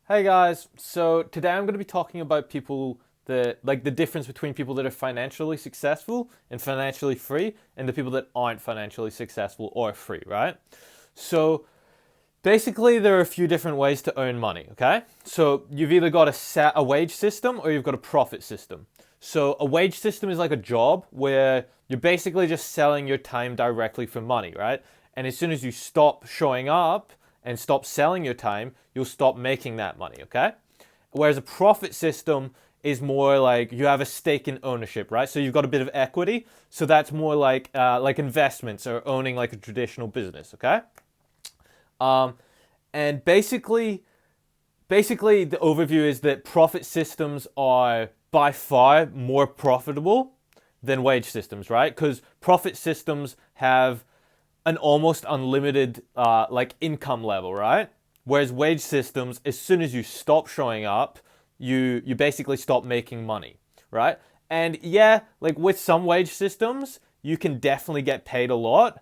Hey guys, so today I'm going to be talking about people that, like the difference between people that are financially successful and financially free and the people that aren't financially successful or free, right? So basically there are a few different ways to earn money, okay? So you've either got a wage system or you've got a profit system. So a wage system is like a job where you're basically just selling your time directly for money, right? And as soon as you stop showing up and stop selling your time, you'll stop making that money, okay? Whereas a profit system is more like you have a stake in ownership, right? So you've got a bit of equity. So that's more like investments or owning like a traditional business, okay? Um, and basically the overview is that profit systems are by far more profitable than wage systems, right? Because profit systems have an almost unlimited like income level, right? Whereas wage systems, as soon as you stop showing up, you basically stop making money, right? And yeah, like with some wage systems, you can definitely get paid a lot.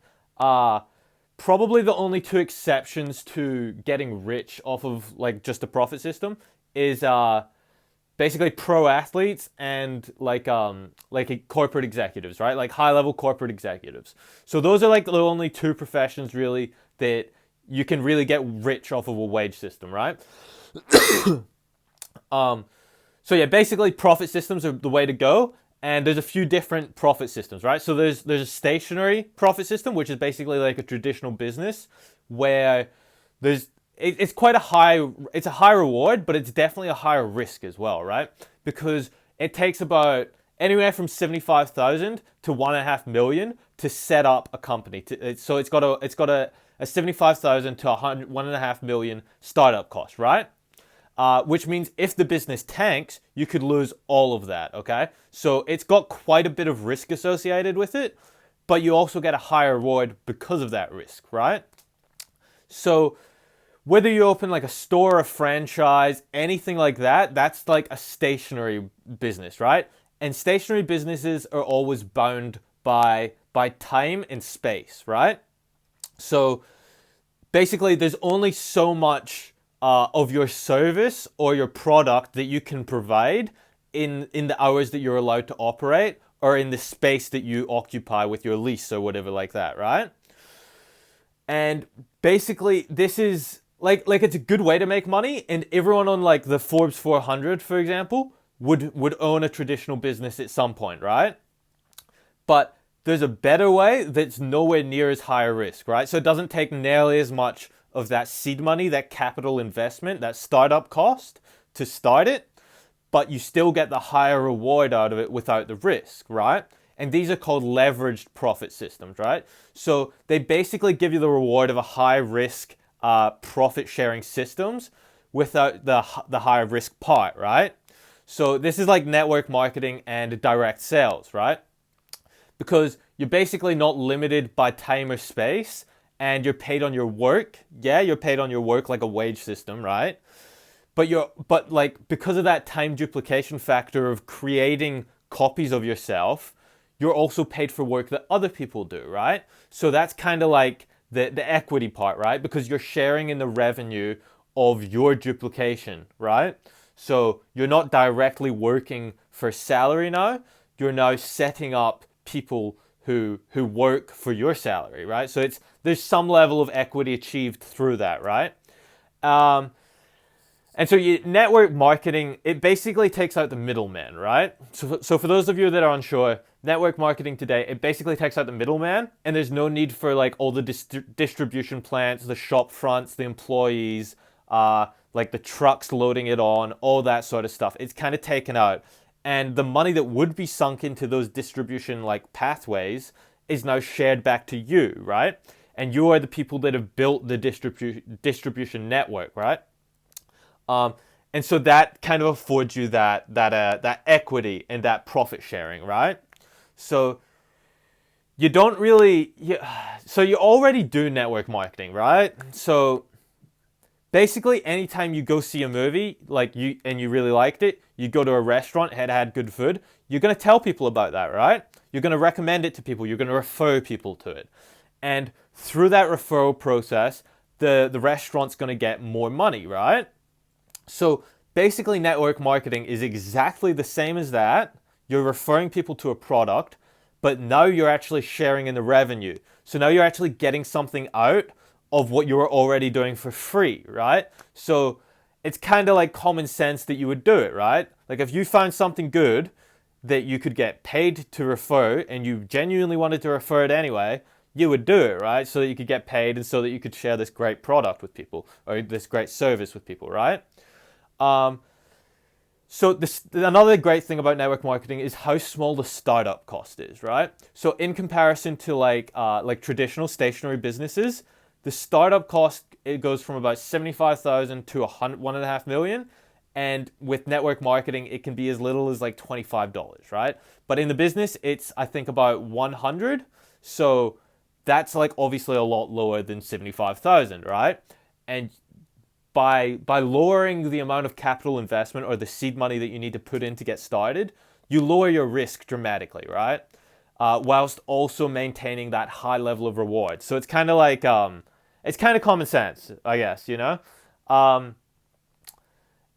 Probably the only two exceptions to getting rich off of like just a profit system is basically pro athletes and like corporate executives, right? Like high level corporate executives. So those are like the only two professions really that you can really get rich off of a wage system, right? Um, so yeah, basically profit systems are the way to go. And there's a few different profit systems, right? So there's a stationary profit system, which is basically like a traditional business where it's quite a high reward, but it's definitely a higher risk as well, right? Because it takes about anywhere from 75,000 to 1.5 million to set up a company. So it's got a 75,000 to 1.5 million startup cost, right? Which means if the business tanks, you could lose all of that, okay? So it's got quite a bit of risk associated with it, but you also get a higher reward because of that risk, right? So whether you open like a store, a franchise, anything like that, that's like a stationary business, right? And stationary businesses are always bound by time and space, right? So basically there's only so much of your service or your product that you can provide in the hours that you're allowed to operate or in the space that you occupy with your lease or whatever like that, right? And basically this is like it's a good way to make money, and everyone on like the Forbes 400 for example would own a traditional business at some point, right? But there's a better way that's nowhere near as high a risk, right? So it doesn't take nearly as much of that seed money, that capital investment, that startup cost to start it, but you still get the higher reward out of it without the risk, right? And these are called leveraged profit systems, right? So they basically give you the reward of a high risk profit sharing systems without the high risk part, right? So this is like network marketing and direct sales, right? Because you're basically not limited by time or space and you're paid on your work. Yeah, you're paid on your work like a wage system, right? But like because of that time duplication factor of creating copies of yourself, you're also paid for work that other people do, right? So that's kind of like the equity part, right? Because you're sharing in the revenue of your duplication, right? So you're not directly working for salary now. You're now setting up people who work for your salary, right? So it's there's some level of equity achieved through that, right? Um, and so you, network marketing, it basically takes out the middleman, right? So for those of you that are unsure, network marketing today, it basically takes out the middleman, and there's no need for like all the distribution plants, the shop fronts, the employees, like the trucks loading it on, all that sort of stuff. It's kind of taken out. And the money that would be sunk into those distribution like pathways is now shared back to you, right? And you are the people that have built the distribution network, right? Um, and so that kind of affords you that equity and that profit sharing, right? So you don't really, so you already do network marketing, right? So basically, anytime you go see a movie, like you really liked it, you go to a restaurant, it had good food, you're gonna tell people about that, right? You're gonna recommend it to people, you're gonna refer people to it. And through that referral process, the restaurant's gonna get more money, right? So basically, network marketing is exactly the same as that. You're referring people to a product, but now you're actually sharing in the revenue. So now you're actually getting something out of what you were already doing for free, right? So it's kind of like common sense that you would do it, right? Like if you found something good that you could get paid to refer and you genuinely wanted to refer it anyway, you would do it, right? So that you could get paid and so that you could share this great product with people or this great service with people, right? Um, so another great thing about network marketing is how small the startup cost is, right? So in comparison to like traditional stationary businesses, the startup cost it goes from about 75,000 to 1.5 million, and with network marketing it can be as little as like $25, right? But in the business it's I think about 100, so that's like obviously a lot lower than 75,000, right? And by lowering the amount of capital investment or the seed money that you need to put in to get started, you lower your risk dramatically, right? Whilst also maintaining that high level of reward. So it's kind of like it's kind of common sense, I guess, you know. Um,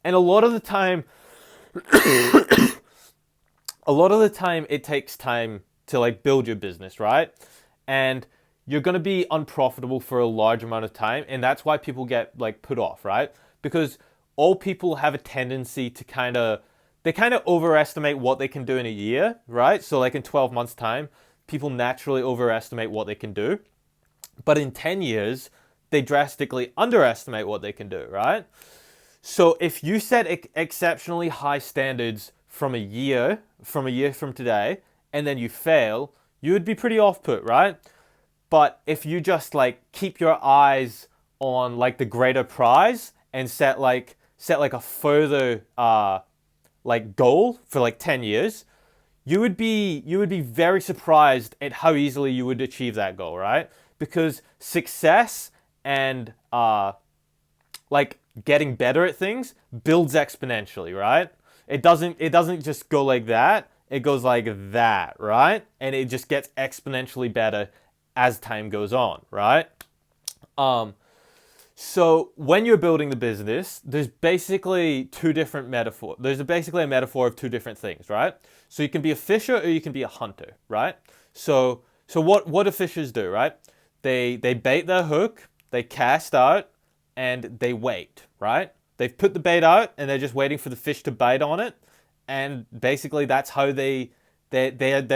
and a lot of the time it takes time to like build your business, right? And you're going to be unprofitable for a large amount of time, and that's why people get like put off, right? Because all people have a tendency to kind of overestimate what they can do in a year, right? So like in 12 months time, people naturally overestimate what they can do. But in 10 years, they drastically underestimate what they can do, right? So if you set exceptionally high standards from a year from today, and then you fail, you would be pretty off put, right? But if you just like keep your eyes on like the greater prize and set like a further like goal for like 10 years, you would be very surprised at how easily you would achieve that goal, right? Because success and like getting better at things builds exponentially, right? It doesn't just go like that. It goes like that, right? And it just gets exponentially better as time goes on, right? Um, so when you're building the business, there's basically two different metaphors. There's basically a metaphor of two different things, right? So you can be a fisher or you can be a hunter, right? So what do fishers do, right? They bait their hook, they cast out, and they wait, right? They've put the bait out and they're just waiting for the fish to bite on it, and basically that's how they're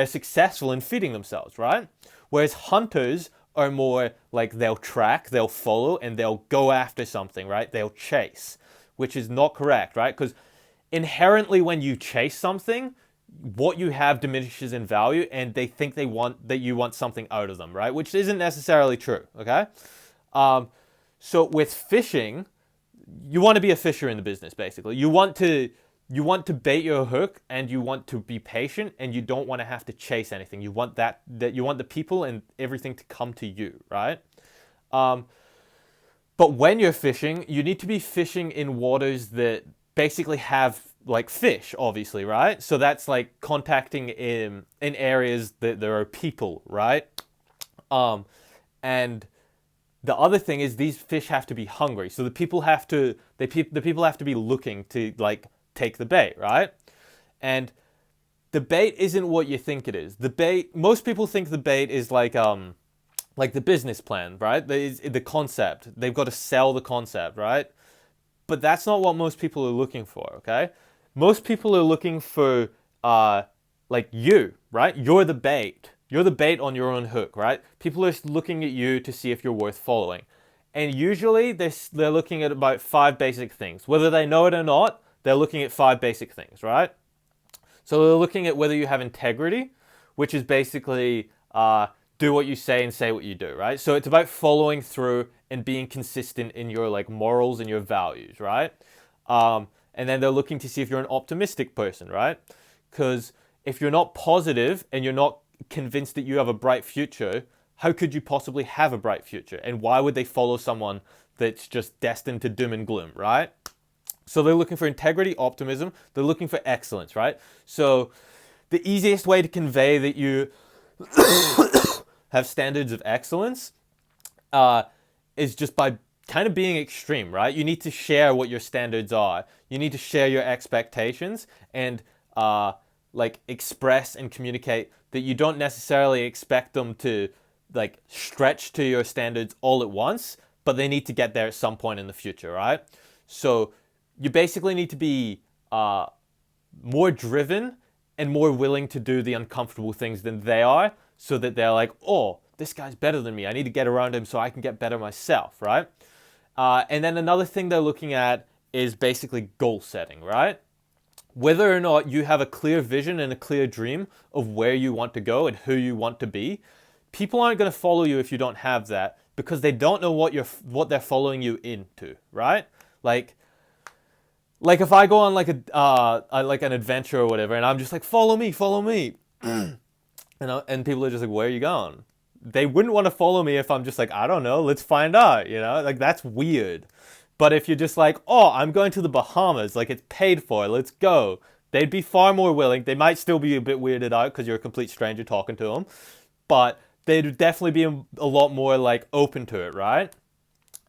successful in feeding themselves, right? Whereas hunters are more like they'll track, they'll follow, and they'll go after something, right? They'll chase, which is not correct, right? Because inherently, when you chase something, what you have diminishes in value, and they think they want that you want something out of them, right? Which isn't necessarily true. Okay, um, so with fishing, you want to be a fisher in the business. Basically, you want to bait your hook, and you want to be patient, and you don't want to have to chase anything. You want that you want the people and everything to come to you, right? Um, but when you're fishing, you need to be fishing in waters that basically have like fish, obviously, right? So that's like contacting in areas that there are people, right? Um, and the other thing is these fish have to be hungry. So the people have to be looking to like take the bait, right? And the bait isn't what you think it is. The bait, most people think the bait is like the business plan, right? The concept. They've got to sell the concept, right? But that's not what most people are looking for, okay? Most people are looking for like you, right? You're the bait. You're the bait on your own hook, right? People are looking at you to see if you're worth following. And usually they're looking at about five basic things. Whether they know it or not, they're looking at five basic things, right? So they're looking at whether you have integrity, which is basically do what you say what you do, right? So it's about following through and being consistent in your like morals and your values, right? And then they're looking to see if you're an optimistic person, right? Because if you're not positive and you're not convinced that you have a bright future, how could you possibly have a bright future? And why would they follow someone that's just destined to doom and gloom, right? So they're looking for integrity, optimism. They're looking for excellence, right? So the easiest way to convey that you have standards of excellence is just by kind of being extreme, right? You need to share what your standards are. You need to share your expectations and like express and communicate that you don't necessarily expect them to like stretch to your standards all at once, but they need to get there at some point in the future, right? So you basically need to be more driven and more willing to do the uncomfortable things than they are, so that they're like, oh, this guy's better than me. I need to get around him so I can get better myself, right? And then another thing they're looking at is basically goal setting, right? Whether or not you have a clear vision and a clear dream of where you want to go and who you want to be, people aren't going to follow you if you don't have that, because they don't know what they're following you into, right? Like if I go on like like an adventure or whatever, and I'm just like, follow me, and people are just like, where are you going? They wouldn't want to follow me if I'm just like, I don't know, let's find out, like that's weird. But if you're just like, oh, I'm going to the Bahamas, like it's paid for, let's go, they'd be far more willing. They might still be a bit weirded out because you're a complete stranger talking to them, but they'd definitely be a lot more like open to it, right?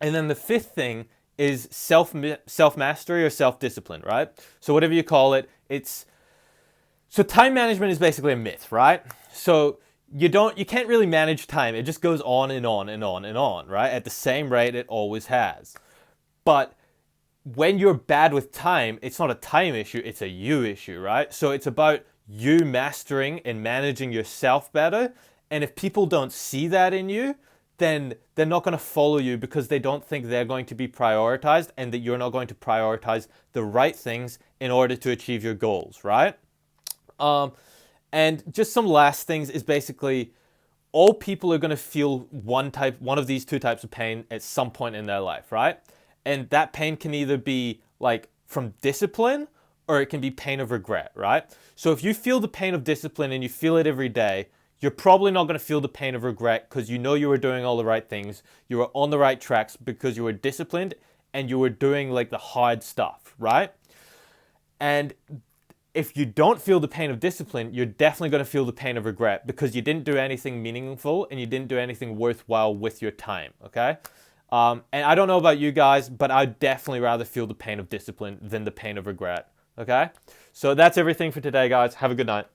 And then the fifth thing is self-mastery or self-discipline, right? So whatever you call it, so time management is basically a myth, right? So you can't really manage time. It just goes on and on and on and on, right? At the same rate it always has. But when you're bad with time, it's not a time issue, it's a you issue, right? So it's about you mastering and managing yourself better. And if people don't see that in you, then they're not going to follow you, because they don't think they're going to be prioritized and that you're not going to prioritize the right things in order to achieve your goals, right? And just some last things is basically all people are going to feel one of these two types of pain at some point in their life, right? And that pain can either be like from discipline, or it can be pain of regret, right? So if you feel the pain of discipline and you feel it every day, you're probably not going to feel the pain of regret, because you know you were doing all the right things. You were on the right tracks because you were disciplined and you were doing like the hard stuff, right? And if you don't feel the pain of discipline, you're definitely going to feel the pain of regret, because you didn't do anything meaningful and you didn't do anything worthwhile with your time, okay? And I don't know about you guys, but I'd definitely rather feel the pain of discipline than the pain of regret, okay? So that's everything for today, guys. Have a good night.